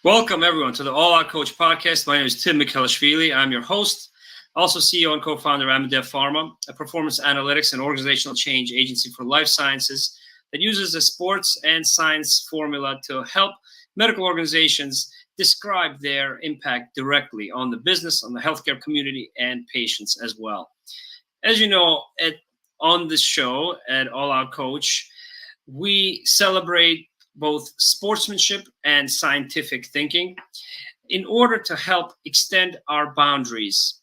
Welcome, everyone, to the All Out Coach podcast. My name is Tim Mikhailishvili. I'm your host, also CEO and co-founder of Amadev Pharma, a performance analytics and organizational change agency for life sciences that uses a sports and science formula to help medical organizations describe their impact directly on the business, on the healthcare community, and patients as well. As you know, on this show at All Out Coach, we celebrate both sportsmanship and scientific thinking in order to help extend our boundaries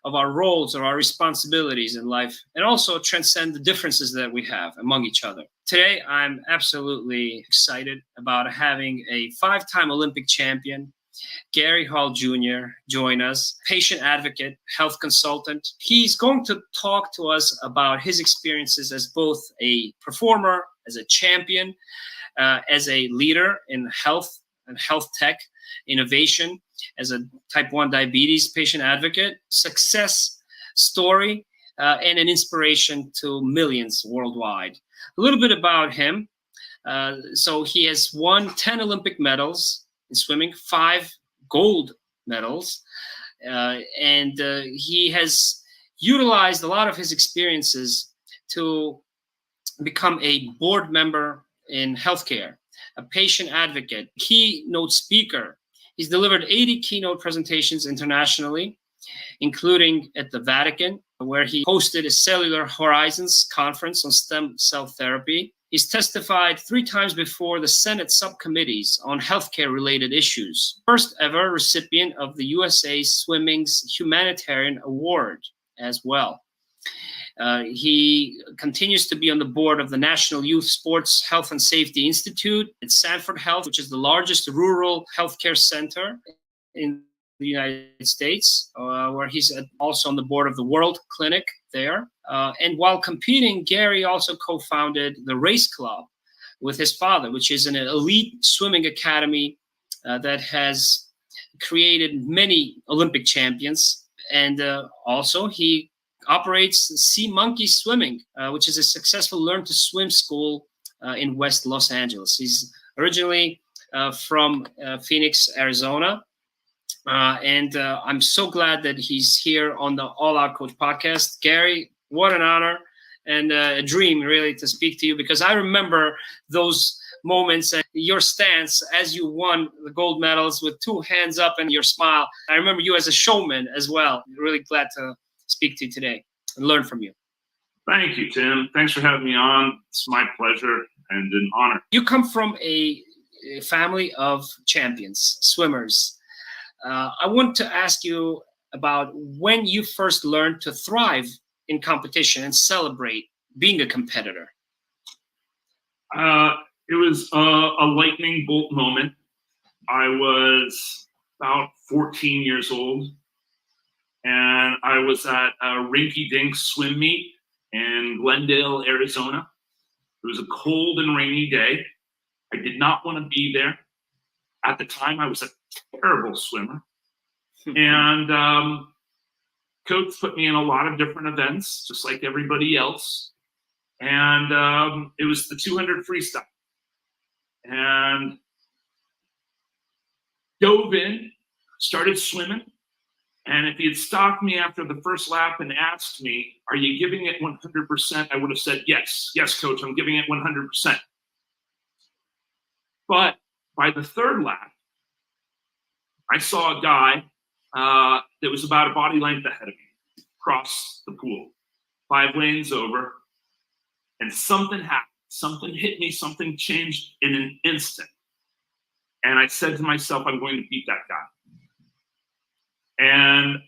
of our roles or our responsibilities in life, and also transcend the differences that we have among each other. Today, I'm absolutely excited about having a 5-time Olympic champion, Gary Hall Jr., join us, patient advocate, health consultant. He's going to talk to us about his experiences as both a performer, as a champion, as a leader in health and health tech innovation, as a type 1 diabetes patient advocate, success story, and an inspiration to millions worldwide. A little bit about him. So he has won 10 Olympic medals in swimming, 5 gold medals, and he has utilized a lot of his experiences to become a board member in healthcare, a patient advocate, keynote speaker. He's delivered 80 keynote presentations internationally, including at the Vatican, where he hosted a Cellular Horizons conference on stem cell therapy. He's testified 3 times before the Senate subcommittees on healthcare-related issues. First ever recipient of the USA Swimming's Humanitarian Award as well. He continues to be on the board of the National Youth Sports Health and Safety Institute at Sanford Health, which is the largest rural healthcare center in the United States, where he's also on the board of the World Clinic there. And while competing, Gary also co-founded the Race Club with his father, which is an elite swimming academy that has created many Olympic champions. And also he operates Sea Monkey Swimming, which is a successful learn-to-swim school in West Los Angeles. He's originally from Phoenix, Arizona. And I'm so glad that he's here on the All Out Coach podcast. Gary, what an honor and a dream, really, to speak to you, because I remember those moments and your stance as you won the gold medals with 2 hands up and your smile. I remember you as a showman as well. Really glad to speak to you today and learn from you. Thank you, Tim. Thanks for having me on. It's my pleasure and an honor. You come from a family of champions, swimmers. I want to ask you about when you first learned to thrive in competition and celebrate being a competitor. It was a lightning bolt moment. I was about 14 years old, and I was at a rinky-dink swim meet in Glendale, Arizona. It was a cold and rainy day. I did not want to be there. At the time, I was a terrible swimmer. And coach put me in a lot of different events, just like everybody else. And it was the 200 freestyle. And dove in, started swimming. And if he had stopped me after the first lap and asked me, "Are you giving it 100%?" I would have said, "Yes, coach, I'm giving it 100%. But by the 3rd lap, I saw a guy that was about a body length ahead of me cross the pool, 5 lanes over, and something happened. Something hit me, something changed in an instant. And I said to myself, I'm going to beat that guy. And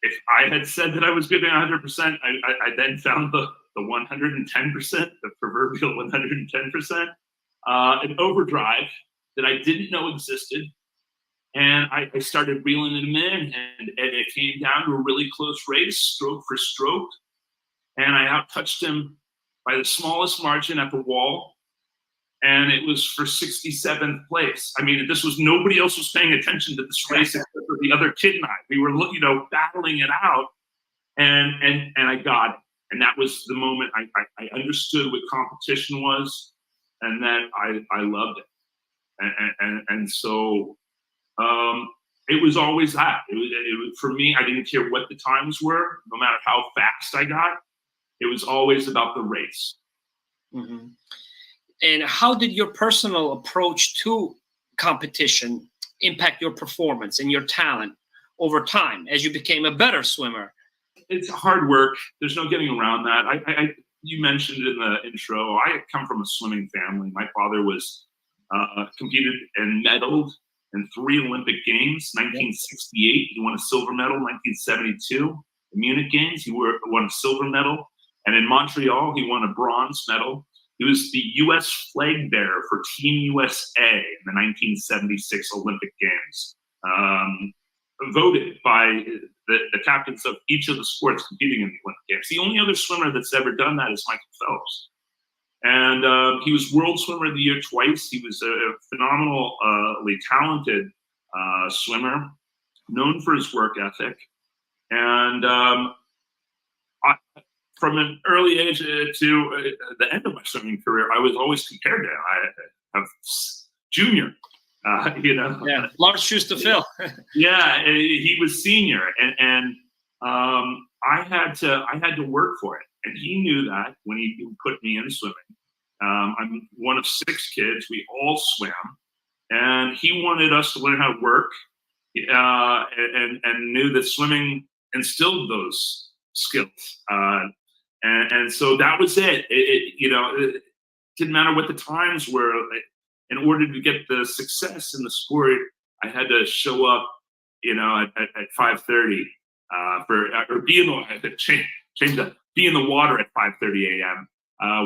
if I had said that I was giving 100%, I then found the 110%, the proverbial 110%, an overdrive that I didn't know existed. And I started reeling him in, and it came down to a really close race, stroke for stroke. And I out-touched him by the smallest margin at the wall. And it was for 67th place. I mean, this was, nobody else was paying attention to this race except for the other kid and I. We were, battling it out, and I got it. And that was the moment I understood what competition was, and that I loved it. And so It was always that. It was, for me, I didn't care what the times were, no matter how fast I got. It was always about the race. Mm-hmm. And how did your personal approach to competition impact your performance and your talent over time as you became a better swimmer? It's hard work. There's no getting around that. You mentioned in the intro, I come from a swimming family. My father was competed and medaled in 3 Olympic Games. 1968, he won a silver medal. 1972, the Munich Games, he won a silver medal. And in Montreal, he won a bronze medal. He was the U.S. flag bearer for Team USA in the 1976 Olympic Games. Voted by the captains of each of the sports competing in the Olympic Games. The only other swimmer that's ever done that is Michael Phelps. And he was World Swimmer of the Year twice. He was a phenomenally talented swimmer, known for his work ethic. And from an early age to the end of my swimming career, I was always compared to him. I have junior. Yeah, large shoes to fill. Yeah, he was senior, and I had to work for it, and he knew that when he put me in swimming. I'm one of 6 kids. We all swam, and he wanted us to learn how to work, and knew that swimming instilled those skills, and so that was it. It didn't matter what the times were. In order to get the success in the sport, I had to show up, at 5:30 or be in the water at 5:30 a.m.,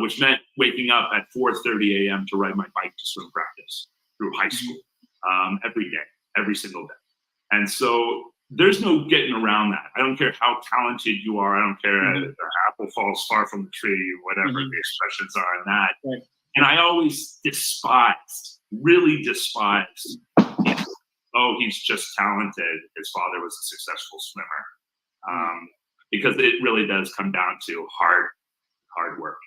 which meant waking up at 4:30 a.m. to ride my bike to swim practice through high school, every day, every single day. And so there's no getting around that. I don't care how talented you are. I don't care if the apple falls far from the tree, whatever the expressions are on that. Right. And I always really despised, he's just talented. His father was a successful swimmer. Because it really does come down to hard work.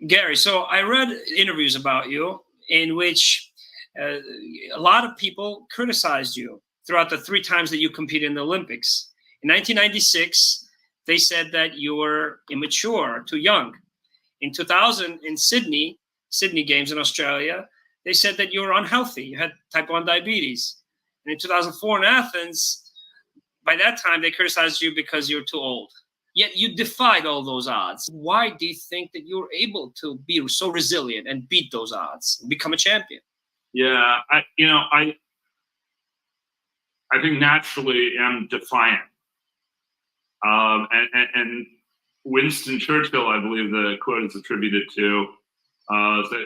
Gary, so I read interviews about you in which a lot of people criticized you throughout the 3 times that you competed in the Olympics. In 1996, they said that you were immature, too young. In 2000, in Sydney Games in Australia, they said that you were unhealthy. You had type 1 diabetes. And in 2004 in Athens, by that time, they criticized you because you were too old. Yet you defied all those odds. Why do you think that you were able to be so resilient and beat those odds and become a champion? Yeah, I think naturally am defiant. And Winston Churchill, I believe the quote is attributed to,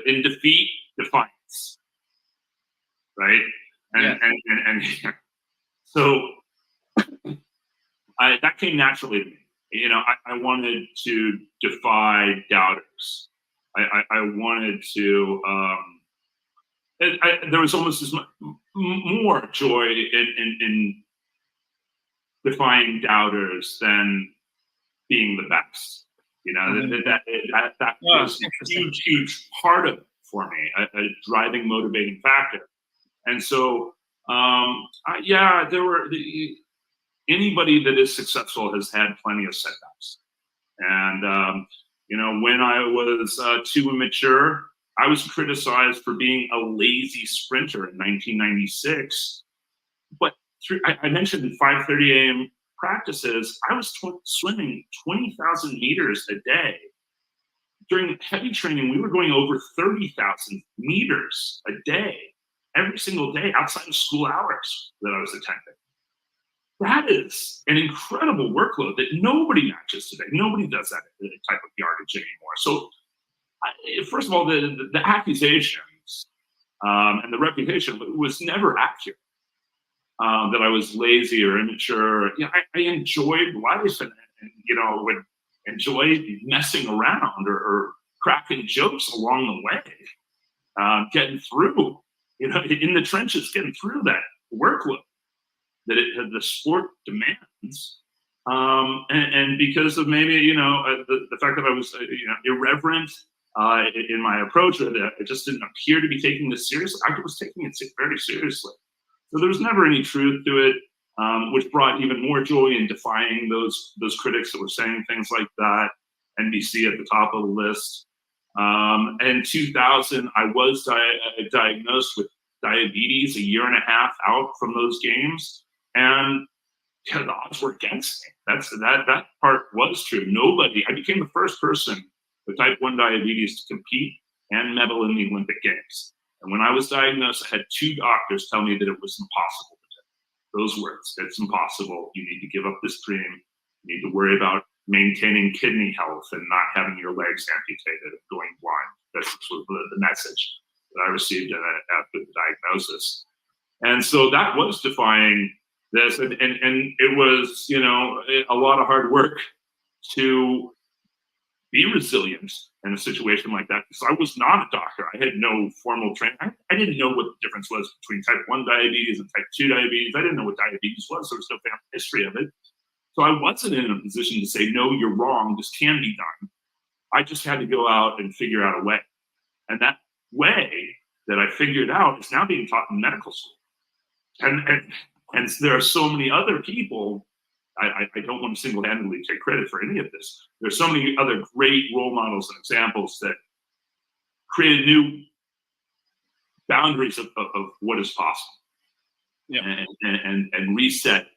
in defeat, defiance, right? And so that came naturally to me. I wanted to defy doubters. I wanted to. There was almost as much more joy in defying doubters than being the best. That was a huge part of it for me, a driving, motivating factor. And so, there were anybody that is successful has had plenty of setbacks. And when I was too immature, I was criticized for being a lazy sprinter in 1996. But I mentioned 5:30 a.m. practices. I was swimming 20,000 meters a day. During heavy training, we were going over 30,000 meters a day, every single day outside of school hours that I was attending. That is an incredible workload that nobody matches today. Nobody does that type of yardage anymore. So, first of all, the accusations and the reputation was never accurate. That I was lazy or immature. I enjoyed life and would enjoy messing around or cracking jokes along the way, getting through, in the trenches, getting through that workload that the sport demands. And because of maybe, the fact that I was, irreverent in my approach, or that I just didn't appear to be taking this seriously, I was taking it very seriously. So there was never any truth to it, which brought even more joy in defying those critics that were saying things like that. NBC at the top of the list. In 2000, I was diagnosed with diabetes a year and a half out from those games, and the odds were against me. That part was true. I became the first person with type 1 diabetes to compete and medal in the Olympic Games. And when I was diagnosed, I had 2 doctors tell me that it was impossible to do. Those words, it's impossible. You need to give up this dream. You need to worry about maintaining kidney health and not having your legs amputated and going blind. That's sort of the message that I received after the diagnosis. And so that was defying this. And it was, a lot of hard work to be resilient in a situation like that, because I was not a doctor. I had no formal training. I didn't know what the difference was between type 1 diabetes and type 2 diabetes. I didn't know what diabetes was. There was no family history of it. So I wasn't in a position to say, no, you're wrong, this can be done. I just had to go out and figure out a way. And that way that I figured out is now being taught in medical school. And there are so many other people, I don't want to single-handedly take credit for any of this. There's so many other great role models and examples that created new boundaries of what is possible. Yeah. And reset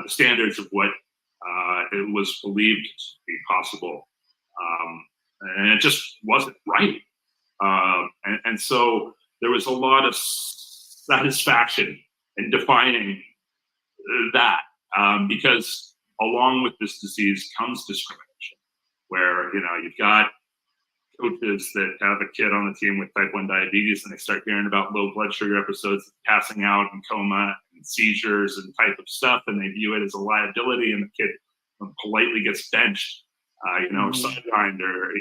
the standards of what it was believed to be possible, and it just wasn't right. And so there was a lot of satisfaction in defining that, because along with this disease comes discrimination, where you've got coaches that have a kid on the team with type 1 diabetes, and they start hearing about low blood sugar episodes, passing out and coma and seizures and type of stuff, and they view it as a liability, and the kid politely gets benched, or sidelined, or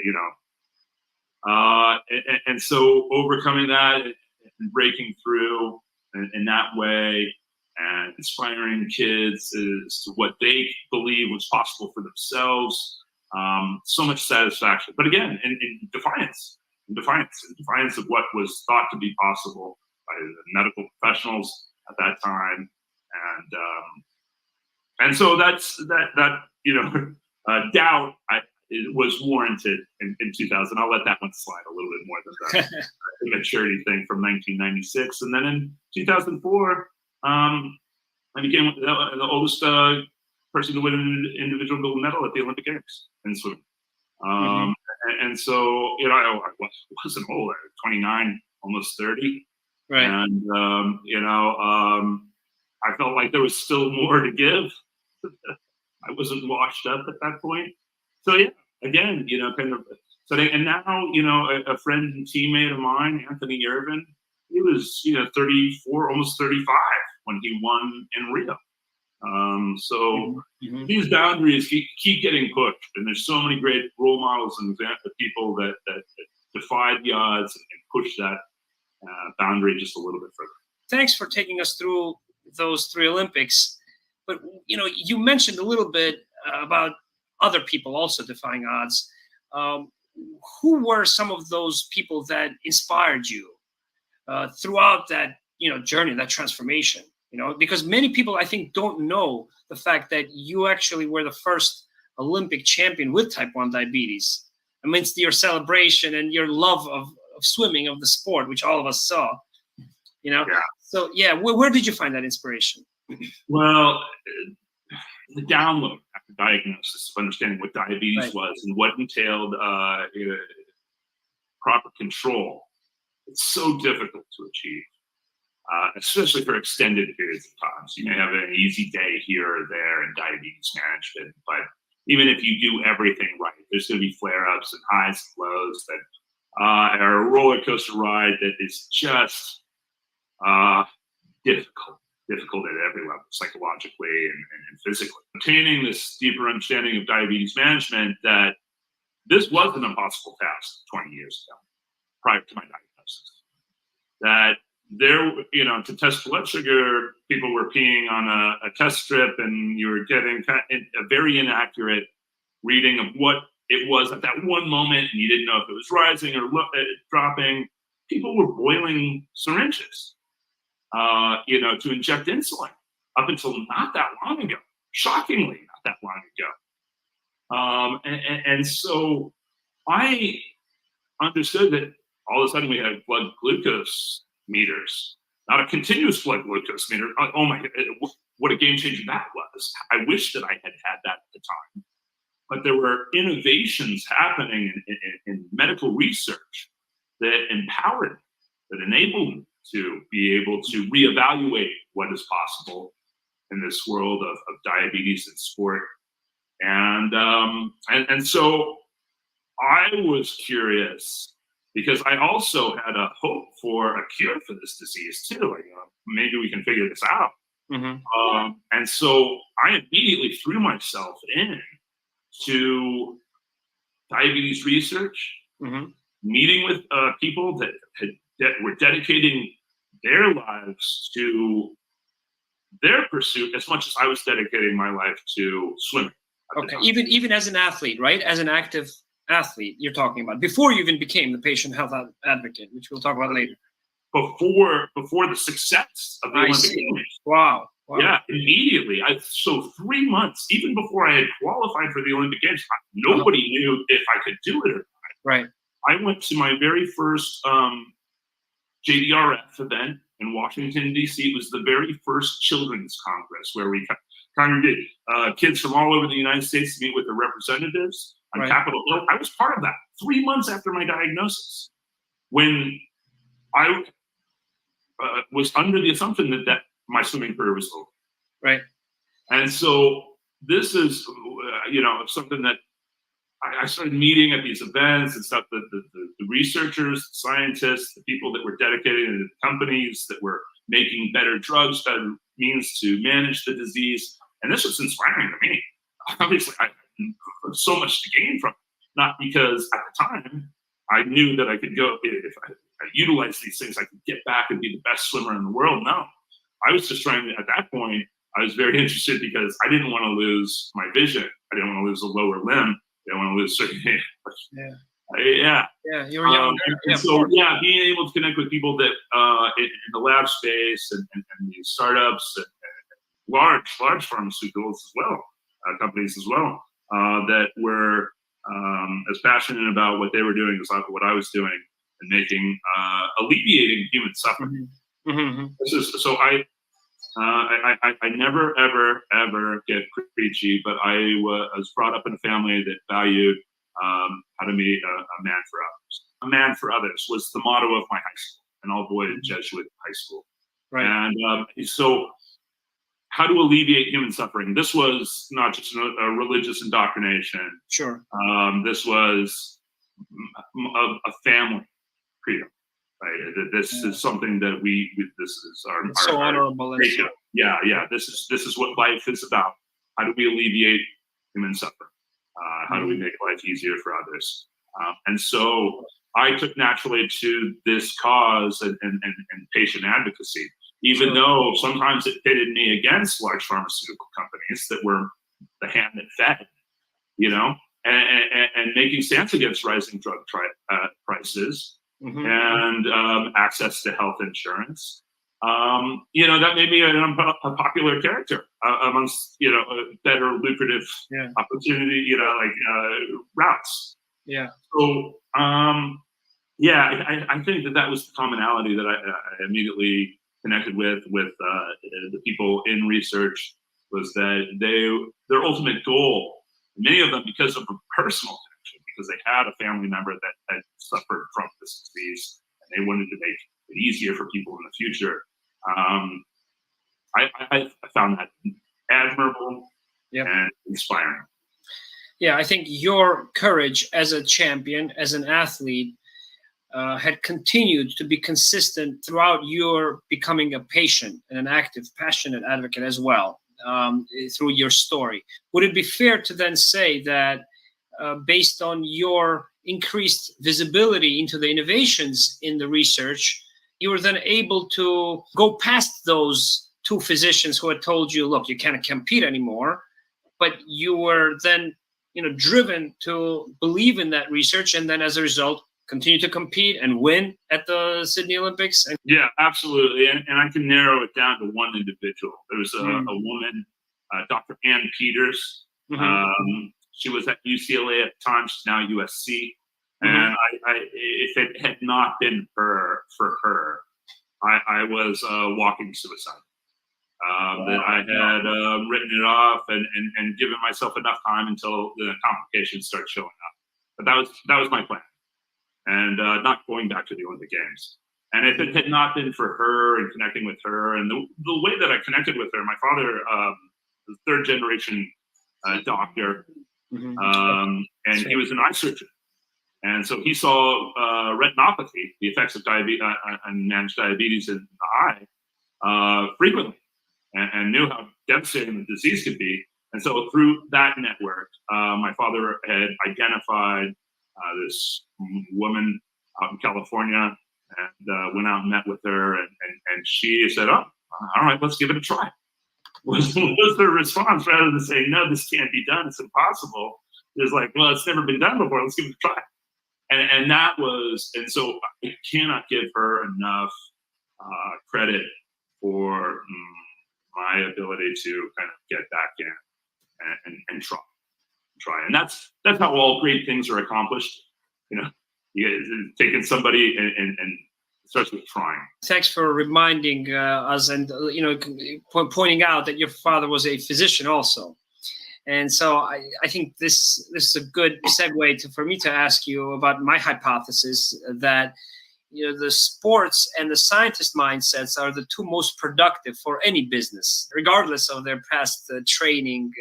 and so overcoming that and breaking through in that way, and inspiring kids as to what they believe was possible for themselves. So much satisfaction, but again, in defiance of what was thought to be possible by the medical professionals at that time, and so that's that doubt it was warranted in 2000. I'll let that one slide a little bit more than that immaturity thing from 1996, and then in 2004, I became the oldest person to win an individual gold medal at the Olympic Games in swimming. And so, I wasn't old, 29, almost 30. Right. And, I felt like there was still more to give. I wasn't washed up at that point. So, yeah, again, kind of setting. And now, a friend and teammate of mine, Anthony Irvin, he was, 34, almost 35 when he won in Rio. So these boundaries keep getting pushed, and there's so many great role models and people that defied the odds and pushed that boundary just a little bit further. Thanks for taking us through those 3 Olympics. But you mentioned a little bit about other people also defying odds. Who were some of those people that inspired you throughout that journey, that transformation? Because many people, I think, don't know the fact that you actually were the first Olympic champion with type 1 diabetes. Amidst your celebration and your love of swimming, of the sport, which all of us saw, Yeah. So, yeah, where did you find that inspiration? Well, the download after diagnosis of understanding what diabetes was and what entailed proper control. It's so difficult to achieve. Especially for extended periods of time. So you may have an easy day here or there in diabetes management, but even if you do everything right, there's going to be flare-ups and highs and lows that are a roller coaster ride that is just difficult at every level, psychologically and physically. Obtaining this deeper understanding of diabetes management, that this was an impossible task 20 years ago, prior to my diagnosis. That there, to test blood sugar, people were peeing on a test strip, and you were getting a very inaccurate reading of what it was at that one moment, and you didn't know if it was rising or dropping. People were boiling syringes. to inject insulin up until not that long ago. Shockingly, not that long ago. And so I understood that all of a sudden we had blood glucose meters, not a continuous blood glucose meter. Oh my, what a game changer that was. I wish that I had had that at the time. But there were innovations happening in medical research that empowered, that enabled me to be able to reevaluate what is possible in this world of diabetes and sport. And so I was curious because I also had a hope for a cure for this disease too. Like, maybe we can figure this out. Mm-hmm. And so I immediately threw myself in to diabetes research, Mm-hmm. meeting with people that were dedicating their lives to their pursuit as much as I was dedicating my life to swimming. Okay, even as an athlete, right? As an active athlete, you're talking about before you even became the patient health advocate, which we'll talk about later. Before the success of the Olympic Games. Wow. Yeah, immediately. So 3 months, even before I had qualified for the Olympic Games, nobody knew if I could do it or not. Right. I went to my very first JDRF event in Washington, D.C. It was the very first children's congress where we congregated kids from all over the United States to meet with their representatives on Capitol Hill. I was part of that 3 months after my diagnosis, when I was under the assumption that my swimming career was over. Right. And so this is, something that I started meeting at these events and stuff, the researchers, the scientists, the people that were dedicated to the companies that were making better drugs, better means to manage the disease. And this was inspiring to me. Obviously, I had so much to gain from it. Not because at the time I knew that I could go, if I utilized these things, I could get back and be the best swimmer in the world. No, I was just trying to, at that point, I was very interested because I didn't want to lose my vision. I didn't want to lose a lower limb. I didn't want to lose certain. Yeah, you were young. Being able to connect with people that in the lab space and these startups and large pharmaceuticals as well, companies as well, that were as passionate about what they were doing as what I was doing and making alleviating human suffering. Mm-hmm. So I never ever get preachy, but I was brought up in a family that valued how to be a man for others. A man for others was the motto of my high school, an all-boys Jesuit high school. Right. And so how to alleviate human suffering. This was not just a religious indoctrination. Sure. This was a family credo. Right. This is something that this is our so honorable. Yeah. This is what life is about. How do we alleviate human suffering? How do we make life easier for others? And so I took naturally to this cause and patient advocacy, even though sometimes it pitted me against large pharmaceutical companies that were the hand that fed, and making stance against rising drug prices. Mm-hmm. And access to health insurance. That made me a popular character amongst, better lucrative opportunity, routes. Yeah. So, I think that was the commonality that I immediately connected with the people in research, was that their ultimate goal, many of them because of a personal connection, because they had a family member that had suffered from this disease, and they wanted to make it easier for people in the future. I found that admirable and inspiring. Yeah, I think your courage as a champion, as an athlete, had continued to be consistent throughout your becoming a patient and an active, passionate advocate as well, through your story. Would it be fair to then say that based on your increased visibility into the innovations in the research, you were then able to go past those two physicians who had told you, look, you can't compete anymore, but you were then, driven to believe in that research, and then as a result, continue to compete and win at the Sydney Olympics? Yeah, absolutely. And I can narrow it down to one individual. There was a woman, Dr. Ann Peters. She was at UCLA at the time. She's now USC. And if it had not been for her, I was walking suicide. That I had written it off and given myself enough time until the complications start showing up. But that was my plan, and not going back to the Olympic Games. And if it had not been for her and connecting with her, and the way that I connected with her, my father, was a third generation doctor, and he was an eye surgeon. And so he saw retinopathy, the effects of diabetes and managed diabetes in the eye, frequently, and knew how devastating the disease could be. And so through that network, my father had identified this woman out in California, and went out and met with her, and she said, "Oh, all right, let's give it a try." Was their response, rather than saying, "No, this can't be done, it's impossible." It was like, "Well, it's never been done before, let's give it a try." And that was, and so I cannot give her enough credit for my ability to kind of get back in and try. And that's how all great things are accomplished. You know, you taking somebody and it starts with trying. Thanks for reminding us, and pointing out that your father was a physician also. And so I think this is a good segue for me to ask you about my hypothesis that the sports and the scientist mindsets are the two most productive for any business, regardless of their past training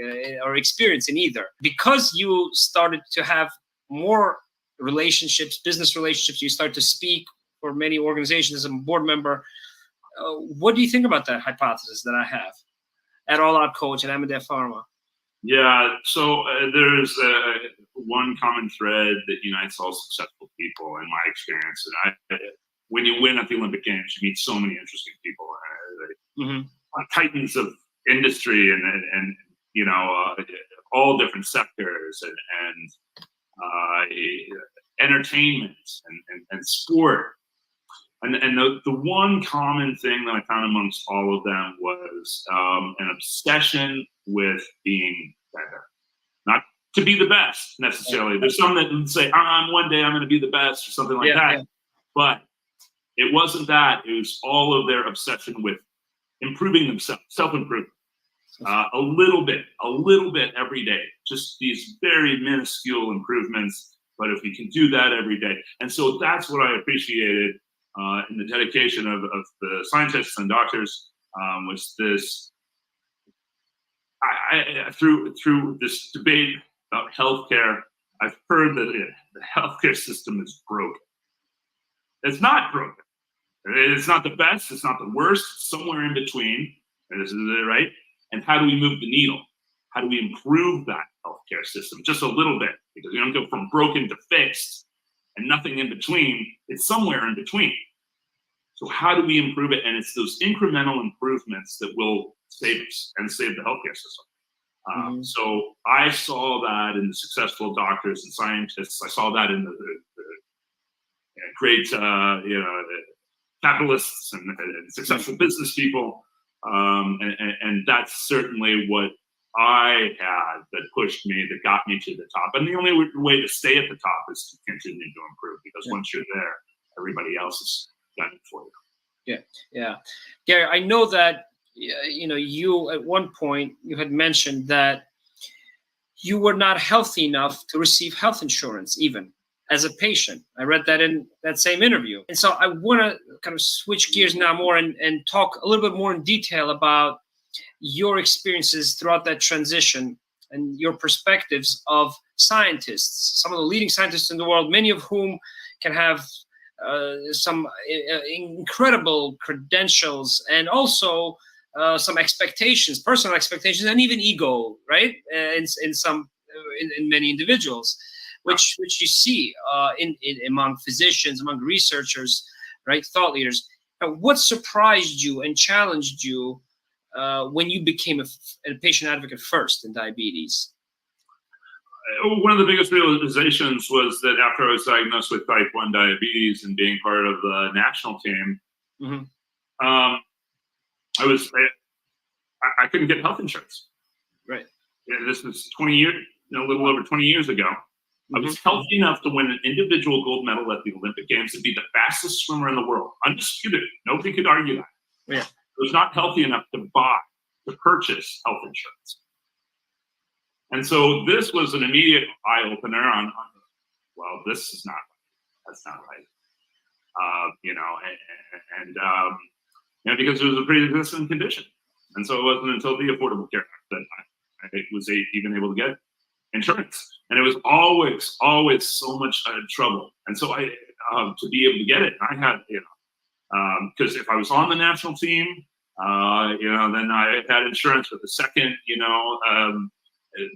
or experience in either. Because you started to have more relationships, business relationships, you start to speak for many organizations as a board member. What do you think about that hypothesis that I have at All Out Coach and Amadea Pharma? Yeah, so there's one common thread that unites all successful people in my experience. And when you win at the Olympic Games, you meet so many interesting people, titans of industry and all different sectors and entertainment and sport. And the one common thing that I found amongst all of them was an obsession with being better. Not to be the best necessarily. There's some that say, one day I'm going to be the best or something like that. Yeah. But it wasn't that. It was all of their obsession with improving themselves, self-improvement. A little bit every day. Just these very minuscule improvements. But if we can do that every day. And so that's what I appreciated in the dedication of the scientists and doctors, was this, through this debate about healthcare, I've heard that the healthcare system is broken. It's not broken. It's not the best, it's not the worst, it's somewhere in between, right? And how do we move the needle? How do we improve that healthcare system just a little bit? Because we don't go from broken to fixed and nothing in between. It's somewhere in between. So how do we improve it? And it's those incremental improvements that will save us and save the healthcare system. So I saw that in the successful doctors and scientists. I saw that in the great, capitalists and successful business people. And that's certainly what I had that pushed me, that got me to the top. And the only way to stay at the top is to continue to improve, because once you're there, everybody else is done it for you. Yeah. Gary, I know that, you at one point, you had mentioned that you were not healthy enough to receive health insurance, even as a patient. I read that in that same interview. And so I want to kind of switch gears now more and talk a little bit more in detail about your experiences throughout that transition and your perspectives of scientists, some of the leading scientists in the world, many of whom can have some incredible credentials and also some expectations, personal expectations, and even ego, right? In many individuals, which you see among physicians, among researchers, right? Thought leaders. What surprised you and challenged you when you became a patient advocate first in diabetes? one of the biggest realizations was that after I was diagnosed with type 1 diabetes and being part of the national team, I couldn't get health insurance. Right. Yeah, this was 20 years, a little over 20 years ago. I was healthy enough to win an individual gold medal at the Olympic Games and be the fastest swimmer in the world, undisputed. Nobody could argue that. Yeah. I was not healthy enough to purchase health insurance. And so this was an immediate eye opener on well, this is not, that's not right. Because it was a pre-existing condition. And so it wasn't until the Affordable Care Act that I was even able to get insurance. And it was always so much trouble. And so to be able to get it, I had, because if I was on the national team, then I had insurance. But the second,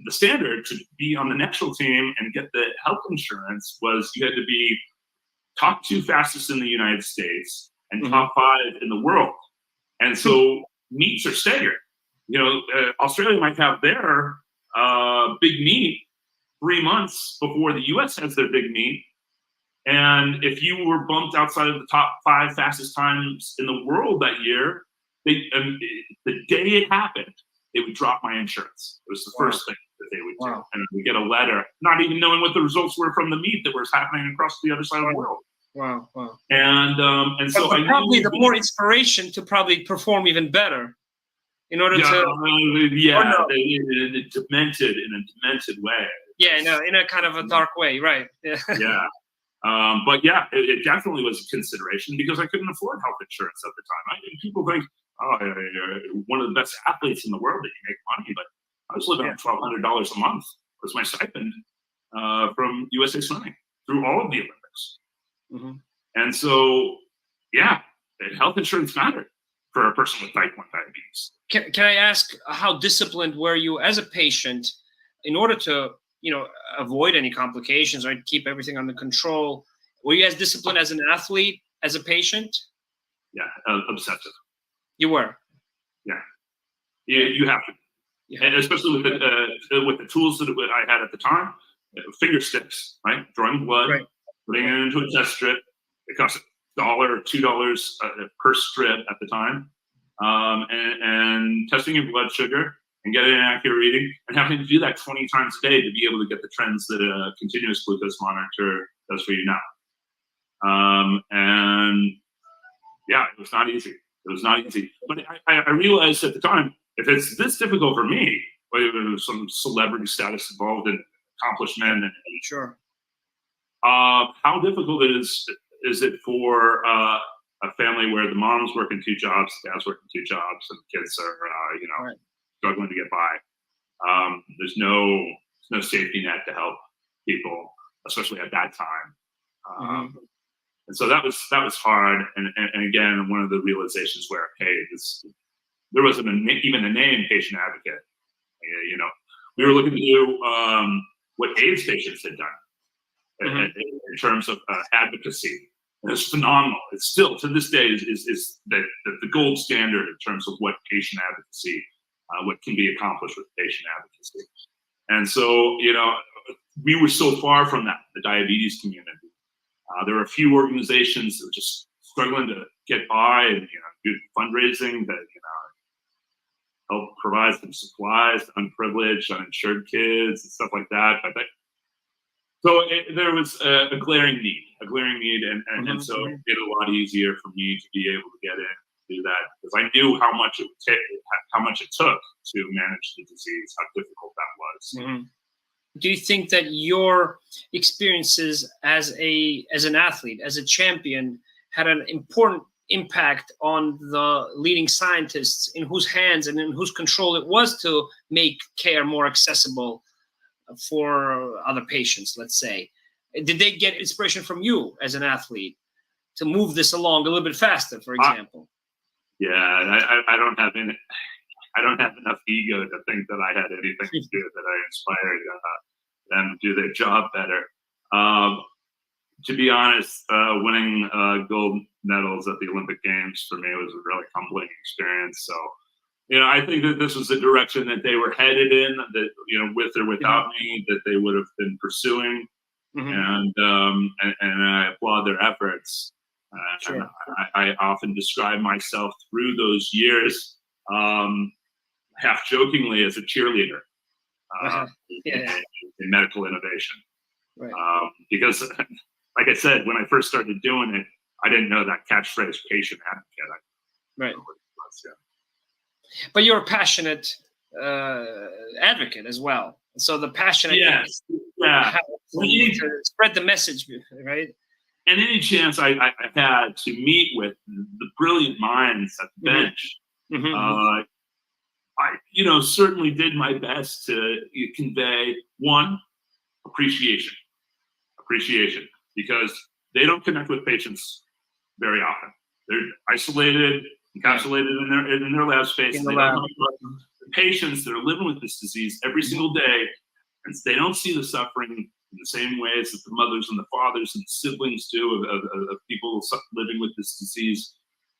the standard to be on the national team and get the health insurance was you had to be top 2 fastest in the United States and top 5 in the world. And so meets are staggered. Australia might have their big meet 3 months before the US has their big meet. And if you were bumped outside of the top 5 fastest times in the world that year, the day it happened, they would drop my insurance. It was the first thing that they would do. And we get a letter, not even knowing what the results were from the meet that was happening across the other side of the world. Wow. And so but probably the more inspiration to probably perform even better in order to. It demented in a demented way. Yeah, in a kind of a dark way, right? Yeah. But yeah, it definitely was a consideration because I couldn't afford health insurance at the time. People think, you're one of the best athletes in the world that you make money, but I was living on $1,200 a month was my stipend from USA Swimming through all of the Olympics. And so, health insurance mattered for a person with type 1 diabetes. Can I ask, how disciplined were you as a patient in order to, avoid any complications or keep everything under control? Were you as disciplined as an athlete, as a patient? Yeah, obsessive. You were? Yeah. You have to. Yeah. And especially with the tools that I had at the time, finger sticks, right? Drawing blood, putting it into a test strip. It cost $1 or $2 per strip at the time. And testing your blood sugar and getting an accurate reading and having to do that 20 times a day to be able to get the trends that a continuous glucose monitor does for you now. It was not easy. It was not easy. But I realized at the time, if it's this difficult for me, whether there was some celebrity status involved in accomplishment, and how difficult is it for a family where the mom's working 2 jobs, the dad's working 2 jobs, and the kids are, struggling to get by. There's no safety net to help people, especially at that time. And so that was hard. And again, one of the realizations where, hey, there wasn't even a name patient advocate. We were looking to do what AIDS patients had done in terms of advocacy. And it's phenomenal. It's still, to this day, is the gold standard in terms of what patient advocacy, what can be accomplished with patient advocacy. And so, we were so far from that, the diabetes community. There were a few organizations that were just struggling to get by and, do fundraising that, help provide some supplies to unprivileged, uninsured kids and stuff like that. But there was a glaring need, and so it made it a lot easier for me to be able to get in and do that because I knew how much it took to manage the disease, how difficult that was. Do you think that your experiences as an athlete, as a champion, had an important impact on the leading scientists in whose hands and in whose control it was to make care more accessible for other patients, let's say? Did they get inspiration from you as an athlete to move this along a little bit faster, for example? I don't have enough ego to think that I had anything to do that I inspired them to do their job better. To be honest, winning gold medals at the Olympic Games for me was a really humbling experience. So I think that this was the direction that they were headed in, that, with or without me, that they would have been pursuing. And I applaud their efforts. And I often describe myself through those years, half jokingly, as a cheerleader in medical innovation. Right. Because, like I said, when I first started doing it, I didn't know that catchphrase, patient advocate. Right. But you're a passionate advocate as well. So the passion, I think, to spread the message, right? And any chance I had to meet with the brilliant minds at the bench, I certainly did my best to convey, one, appreciation, because they don't connect with patients very often. They're isolated, encapsulated in their lab space. They don't know the patients that are living with this disease every single day, and they don't see the suffering in the same ways that the mothers and the fathers and the siblings do of people living with this disease.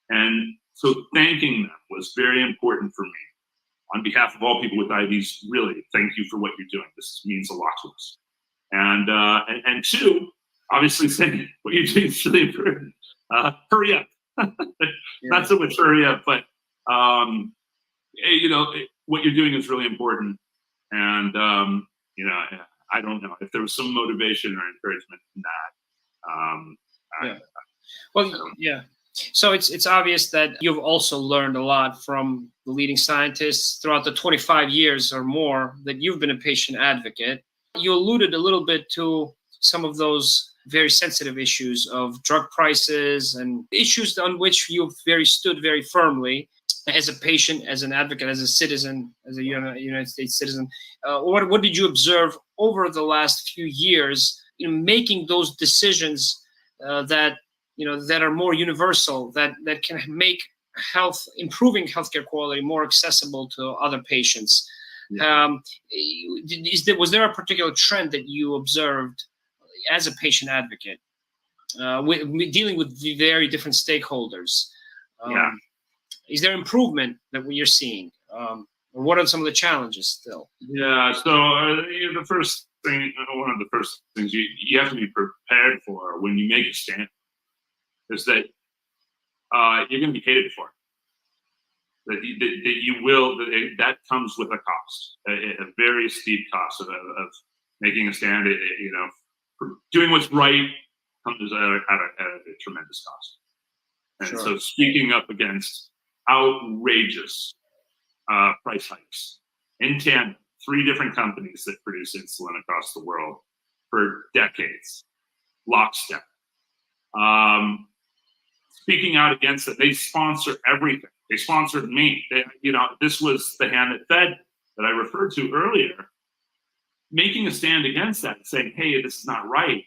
And so thanking them was very important for me. On behalf of all people with IVs, really, thank you for what you're doing. This means a lot to us. And two, obviously saying what you're doing is really important. Hurry up. Not so much hurry up, but what you're doing is really important. And I don't know if there was some motivation or encouragement in that. So it's obvious that you've also learned a lot from the leading scientists throughout the 25 years or more that you've been a patient advocate. You alluded a little bit to some of those very sensitive issues of drug prices and issues on which you've stood very firmly as a patient, as an advocate, as a citizen, as a United States citizen. What did you observe over the last few years in making those decisions that are more universal, that can make improving healthcare quality more accessible to other patients? Was there a particular trend that you observed as a patient advocate, dealing with the very different stakeholders? Is there improvement that you're seeing? Or what are some of the challenges still? Yeah, so the first thing, one of the first things you have to be prepared for when you make a stand is that you're going to be hated for. That you will, that comes with a cost, a very steep cost of making a stand. Doing what's right comes at a tremendous cost. And so speaking up against outrageous price hikes in tandem, 3 different companies that produce insulin across the world for decades, lockstep. Speaking out against it, they sponsor everything. They sponsored me. This was the hand that fed that I referred to earlier. Making a stand against that and saying, hey, this is not right.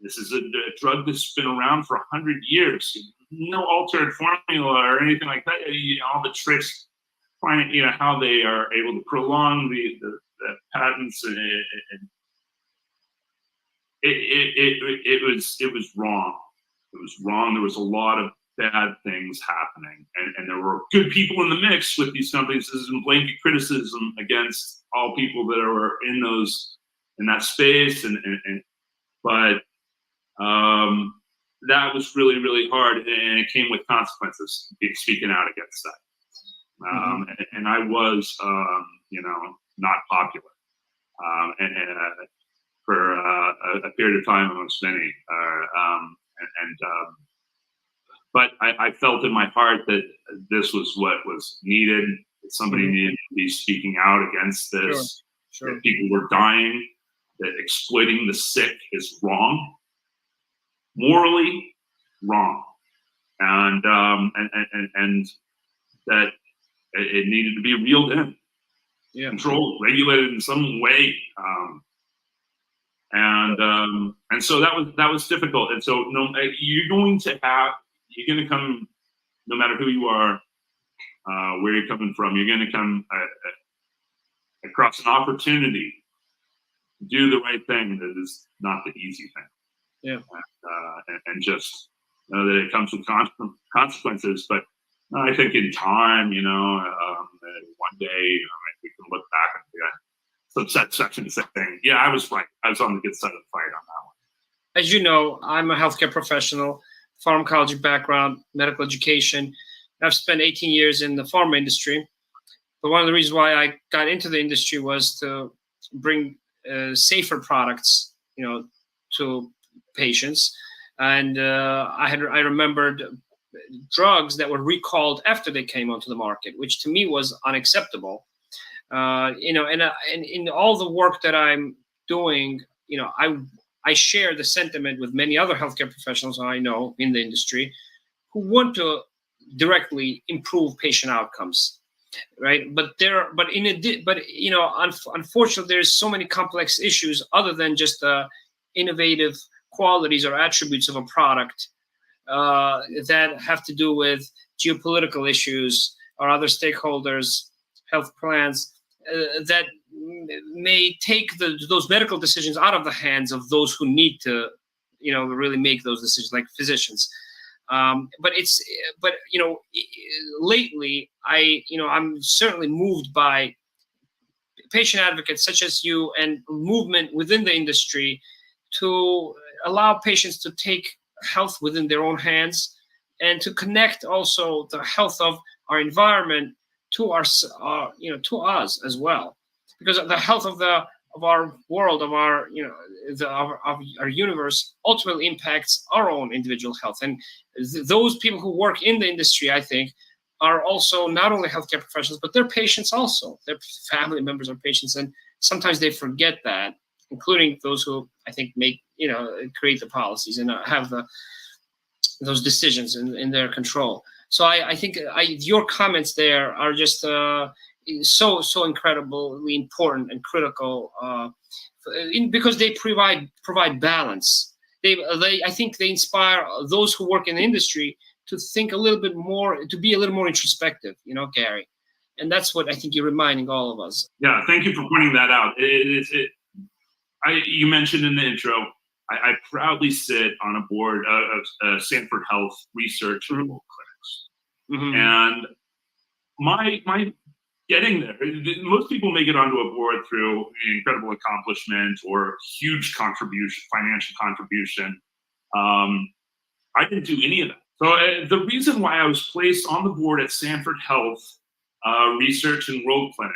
This is a drug that's been around for 100 years. No altered formula or anything like that. All the tricks, how they are able to prolong the patents, and it was wrong. It was wrong. There was a lot of bad things happening, and there were good people in the mix with these companies. This isn't blanket criticism against all people that are in that space, but that was really, really hard, and it came with consequences. Speaking out against that, and I was, not popular, for a period of time amongst many, but I felt in my heart that this was what was needed. That somebody needed to be speaking out against this. Sure. That people were dying. That exploiting the sick is wrong, morally wrong, and that it needed to be reeled in, controlled, regulated in some way. And so that was difficult. And so you're going to come, no matter who you are, where you're coming from, you're going to come across an opportunity to do the right thing that is not the easy thing. And just know that it comes with consequences. But I think in time, one day, we can look back at the section saying, yeah, I was right. I was on the good side of the fight on that one. As you know, I'm a healthcare professional, pharmacology background, medical education. I've spent 18 years in the pharma industry. But one of the reasons why I got into the industry was to bring safer products, to patients. And I remembered drugs that were recalled after they came onto the market, which to me was unacceptable. And in all the work that I'm doing, I share the sentiment with many other healthcare professionals I know in the industry who want to directly improve patient outcomes, right? But unfortunately, there's so many complex issues other than just the innovative qualities or attributes of a product that have to do with geopolitical issues or other stakeholders, health plans that may take those medical decisions out of the hands of those who need to, really make those decisions, like physicians. But lately, I'm certainly moved by patient advocates such as you and movement within the industry to allow patients to take health within their own hands and to connect also the health of our environment to to us as well, because the health of our world, of our our universe ultimately impacts our own individual health. And those people who work in the industry, I think, are also not only healthcare professionals, but they're patients also. Their family members are patients, and sometimes they forget that, including those who I think create the policies and have those decisions in their control. So I think your comments there are just so incredibly important and critical because they provide balance. I think they inspire those who work in the industry to think a little bit more, to be a little more introspective, Gary. And that's what I think you're reminding all of us. Yeah, thank you for pointing that out. You mentioned in the intro, I proudly sit on a board of Sanford Health Research and clinics. Mm-hmm. And my getting there, most people make it onto a board through incredible accomplishment or huge contribution, financial contribution. I didn't do any of that. So the reason why I was placed on the board at Sanford Health Research and World Clinic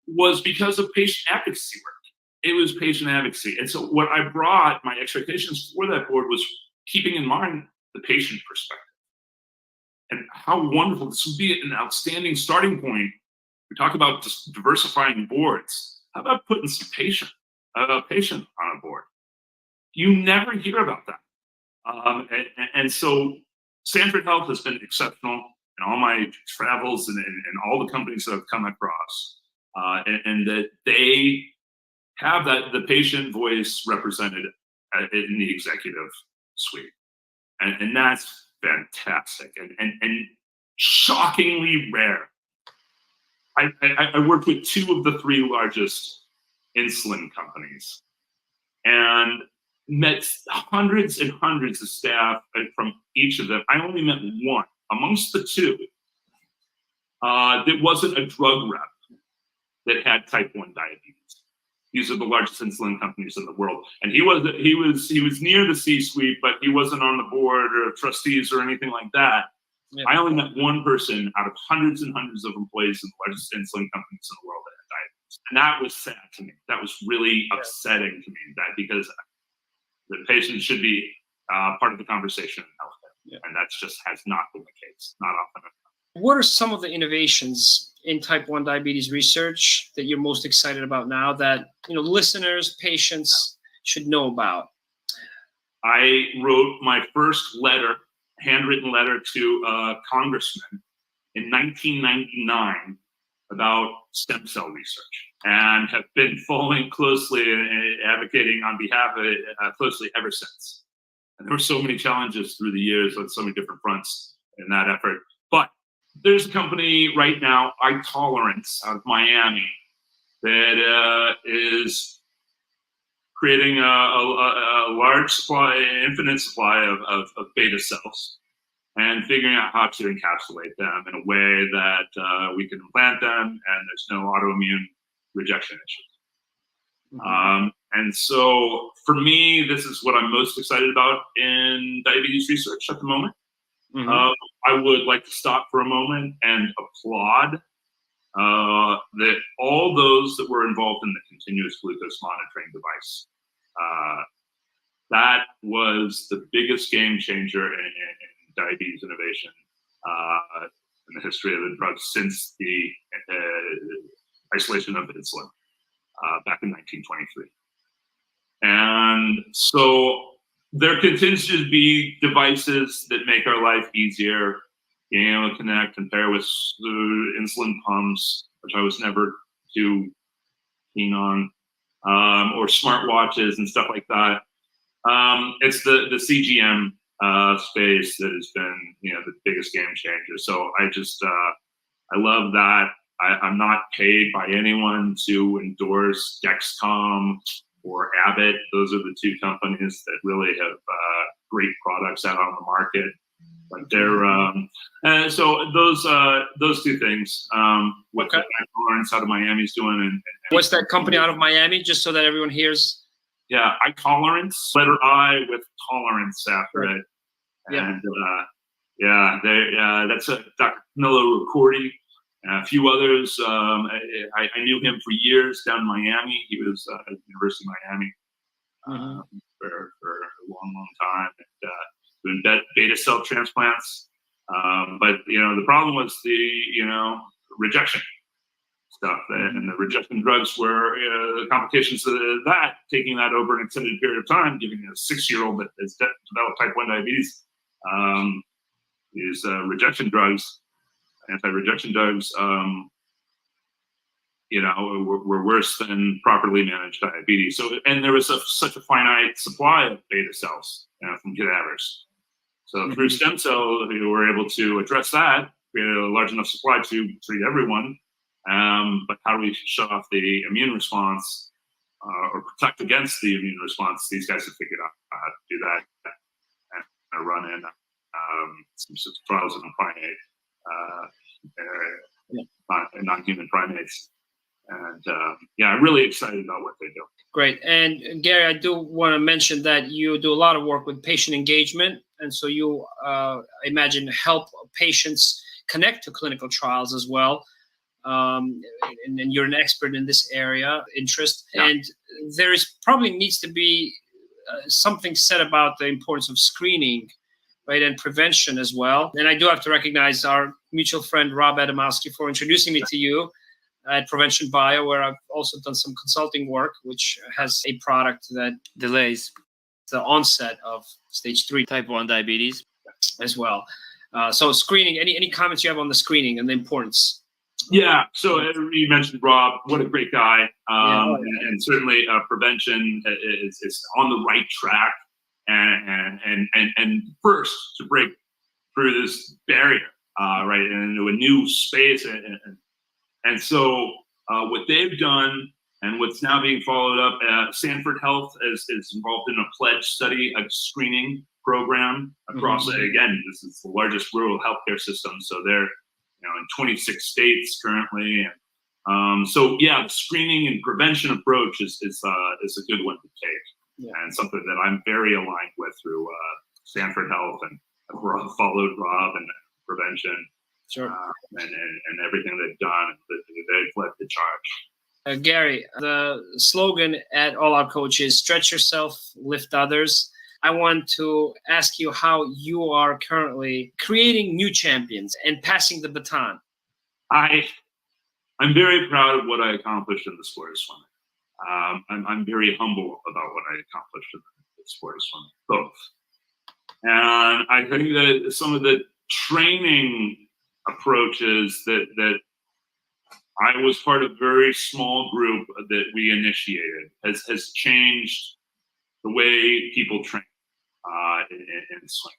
was because of patient advocacy work. It was patient advocacy. And so what I brought, my expectations for that board was keeping in mind the patient perspective. And how wonderful, this would be an outstanding starting point. We talk about just diversifying boards. How about putting some patient on a board? You never hear about that. And so Sanford Health has been exceptional in all my travels and all the companies that I've come across. And that they have the patient voice represented in the executive suite. And that's fantastic and shockingly rare. I worked with 2 of the 3 largest insulin companies and met hundreds and hundreds of staff from each of them. I only met one amongst the 2 that wasn't a drug rep that had type 1 diabetes. These are the largest insulin companies in the world. And he was near the C-suite, but he wasn't on the board or trustees or anything like that. Yeah. I only met one person out of hundreds and hundreds of employees in the largest insulin companies in the world that had diabetes. And that was sad to me. That was really upsetting to me, because the patient should be part of the conversation in healthcare. Yeah. And that just has not been the case, not often enough. What are some of the innovations in type 1 diabetes research that you're most excited about now that listeners, patients should know about? I wrote my first handwritten letter to a congressman in 1999 about stem cell research, and have been following closely and advocating on behalf of it closely ever since. And there were so many challenges through the years on so many different fronts in that effort. But there's a company right now, iTolerance, out of Miami, that is creating a large supply, infinite supply of beta cells and figuring out how to encapsulate them in a way that we can implant them and there's no autoimmune rejection issues. And so for me, this is what I'm most excited about in diabetes research at the moment. I would like to stop for a moment and applaud that all those that were involved in the continuous glucose monitoring device. That was the biggest game changer in diabetes innovation in the history of the drug since the isolation of insulin back in 1923. And so there continues to be devices that make our life easier, being able to connect and pair with insulin pumps, which I was never too keen on, or smartwatches and stuff like that. It's the CGM space that has been, the biggest game changer. So I love that. I'm not paid by anyone to endorse Dexcom or Abbott. Those are the two companies that really have great products out on the market. But they're so those two things. What Tolerance out of Miami is doing, and what's that company out of Miami? Just so that everyone hears. Yeah, Tolerance, letter I with tolerance after it. And that's Dr. Camillo Riccordi and a few others. I knew him for years down in Miami. He was at the University of Miami for a long time, and doing beta cell transplants. But the problem was the rejection stuff, and the rejection drugs were the complications of that. Taking that over an extended period of time, giving a 6-year-old that has developed type 1 diabetes these rejection drugs, anti-rejection drugs, were worse than properly managed diabetes. So, and there was such a finite supply of beta cells from cadavers. So through stem cell, we were able to address that, create a large enough supply to treat everyone. But how do we shut off the immune response or protect against the immune response? These guys have figured out how to do that and run in some trials in primate, non-human primates. And I'm really excited about what they do. Great. And Gary, I do want to mention that you do a lot of work with patient engagement. And so you, I imagine, help patients connect to clinical trials as well. And you're an expert in this area, interest. Yeah. And there is probably needs to be something said about the importance of screening, right, and prevention as well. And I do have to recognize our mutual friend, Rob Adamowski, for introducing me to you at Prevention Bio, where I've also done some consulting work, which has a product that delays the onset of stage 3 type 1 diabetes as well. So screening, any comments you have on the screening and the importance? Yeah, so you mentioned Rob, what a great guy. And certainly prevention is on the right track. And first to break through this barrier, right, and into a new space. And so what they've done and what's now being followed up, Sanford Health is involved in a pledge study, a screening program across, again, this is the largest rural healthcare system. So they're in 26 states currently. And so, the screening and prevention approach is a good one to take, and something that I'm very aligned with through Sanford Health, and I've followed Rob and prevention, and everything they've done. They've led the charge. Gary, the slogan at All Out Coach is "Stretch yourself, lift others." I want to ask you how you are currently creating new champions and passing the baton. I'm very proud of what I accomplished in the sport of swimming. I'm very humble about what I accomplished in the sport of swimming, both. And I think that some of the training approaches that I was part of a very small group that we initiated has changed the way people train in swimming.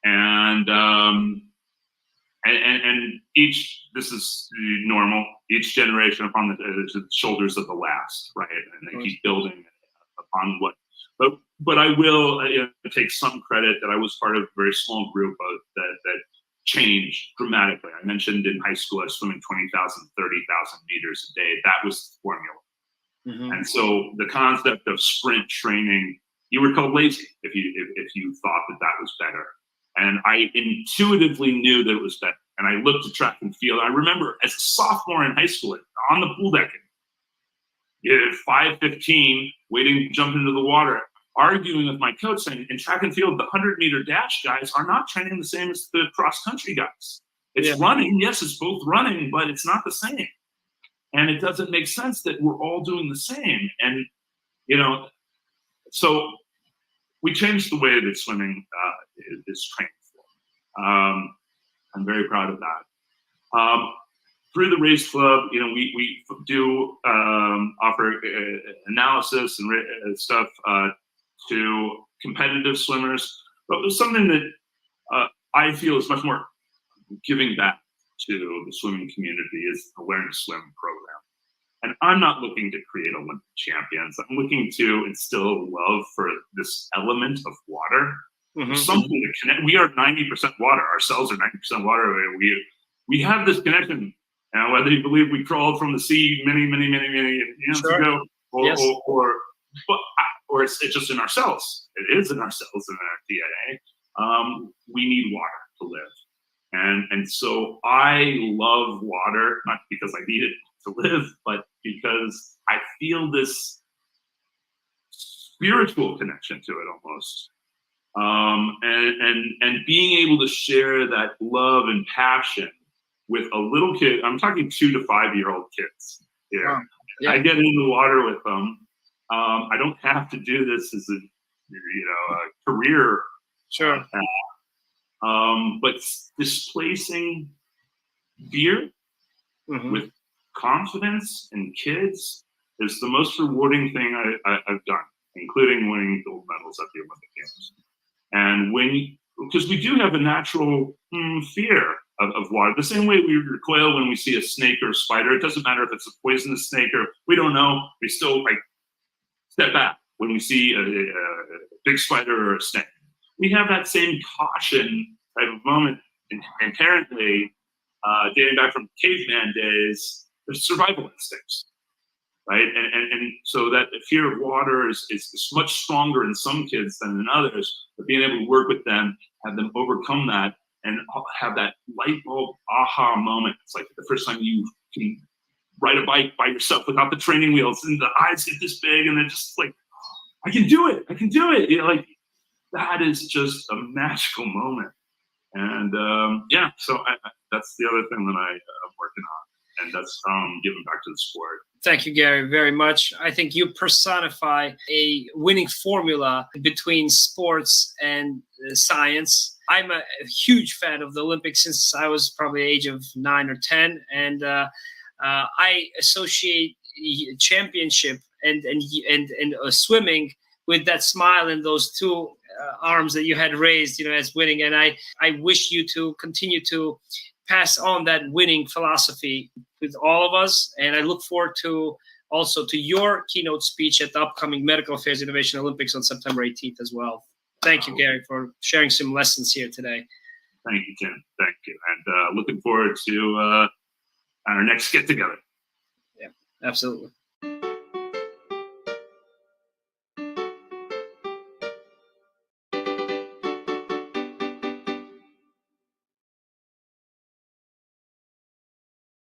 And this is normal. Each generation upon the shoulders of the last, right? And they keep building upon what But I will take some credit that I was part of a very small group that changed dramatically. I mentioned in high school I was swimming 20,000, 30,000 meters a day. That was the formula. Mm-hmm. And so the concept of sprint training, you were called lazy if you thought that was better. And I intuitively knew that it was better. And I looked at track and field. I remember as a sophomore in high school on the pool deck at 5:15, waiting to jump into the water, arguing with my coach saying, in track and field, the 100-meter dash guys are not training the same as the cross-country guys. It's running. Yes, it's both running, but it's not the same. And it doesn't make sense that we're all doing the same. And, so we changed the way that swimming is trained for. I'm very proud of that. Through the race club, we do offer analysis and stuff to competitive swimmers, but there's something that I feel is much more giving back to the swimming community is the Learn to Swim program. And I'm not looking to create Olympic champions. I'm looking to instill love for this element of water. Mm-hmm. Something to connect. We are 90% water. Our cells are 90% water. We have this connection. And whether you believe we crawled from the sea many years ago, or it's just in our cells. It is in our cells and in our DNA. We need water to live. And so I love water, not because I need it to live, but because I feel this spiritual connection to it almost. And being able to share that love and passion with a little kid, I'm talking 2 to 5 year old kids here. Wow. Yeah. I get in the water with them. I don't have to do this as a career. Sure. But displacing fear with confidence in kids is the most rewarding thing I've done, including winning gold medals at the Olympic Games. And because we do have a natural fear of water, the same way we recoil when we see a snake or a spider. It doesn't matter if it's a poisonous snake or we don't know. We still step back when we see a big spider or a snake. We have that same caution type of moment inherently, dating back from caveman days. There's survival instincts, right? And so that fear of water is much stronger in some kids than in others. But being able to work with them, have them overcome that, and have that light bulb aha moment. It's like the first time you can ride a bike by yourself without the training wheels, and the eyes get this big, and they're just like, I can do it. That is just a magical moment. And so that's the other thing that I'm working on, and that's giving back to the sport. Thank you, Gary, very much. I think you personify a winning formula between sports and science. I'm a huge fan of the Olympics since I was probably age of 9 or 10, and I associate championship and swimming with that smile and those two arms that you had raised, as winning. And I wish you to continue to pass on that winning philosophy with all of us. And I look forward to your keynote speech at the upcoming Medical Affairs Innovation Olympics on September 18th as well. Thank you, Gary, for sharing some lessons here today. Thank you, Tim. Thank you. And looking forward to our next get together. Yeah, absolutely.